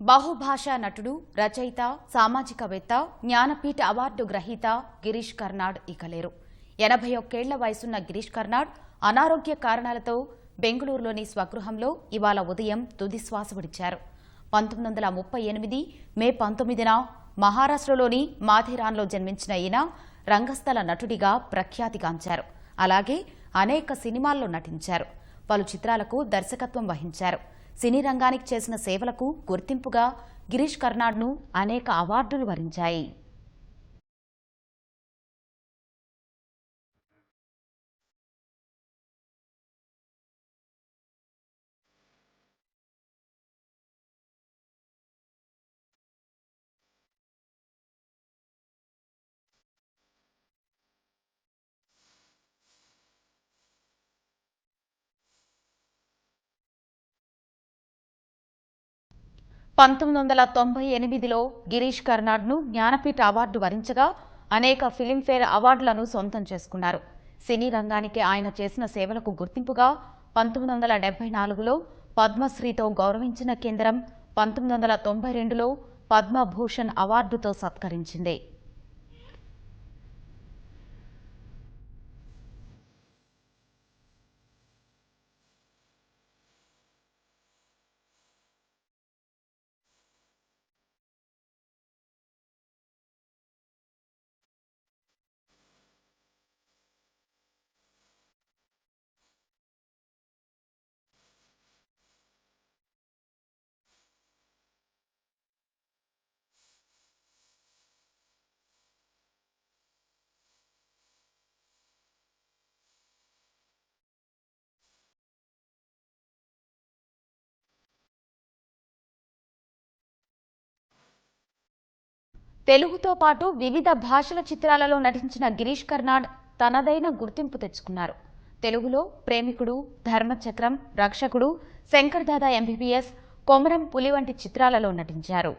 బహుభాషా నటుడు, రచయిత, సామాజికవేత్త, జ్ఞానపీఠ అవార్డు గ్రహీత గిరీష్ కర్నాడ్ ఇక లేరు. 81 వయసున్న గిరీష్ కర్నాడ్ అనారోగ్య కారణాలతో బెంగళూరులోని స్వగృహంలో ఇవాళ ఉదయం తుదిశ్వాస విడిచారు. 1938 మే 19న మహారాష్ట్రలోని మాథెరాన్లో జన్మించిన ఈయన రంగస్థల నటుడిగా ప్రఖ్యాతిగాంచారు. అలాగే అనేక సినిమాల్లో నటించారు. పలు చిత్రాలకు దర్శకత్వం వహించారు. సినీ రంగానికి చేసిన సేవలకు గుర్తింపుగా గిరీష్ కర్నాడ్ను అనేక అవార్డులు వరించాయి. లో గిరీష్ కర్నాడ్ను జ్ఞానపీఠ అవార్డు వరించగా అనేక ఫిలింఫేర్ అవార్డులను సొంతం చేసుకున్నారు. సినీ రంగానికి ఆయన చేసిన సేవలకు గుర్తింపుగా 1974లో పద్మశ్రీతో గౌరవించిన కేంద్రం 1992లో పద్మభూషణ్ అవార్డుతో సత్కరించింది. తెలుగుతో పాటు వివిధ భాషల చిత్రాలలో నటించిన గిరీష్ కర్నాడ్ తనదైన గుర్తింపు తెచ్చుకున్నారు. తెలుగులో ప్రేమికుడు, ధర్మచక్రం, రక్షకుడు, శంకర్ దాదా ఎంబీబీఎస్, కొమరం పులి వంటి చిత్రాలలో నటించారు.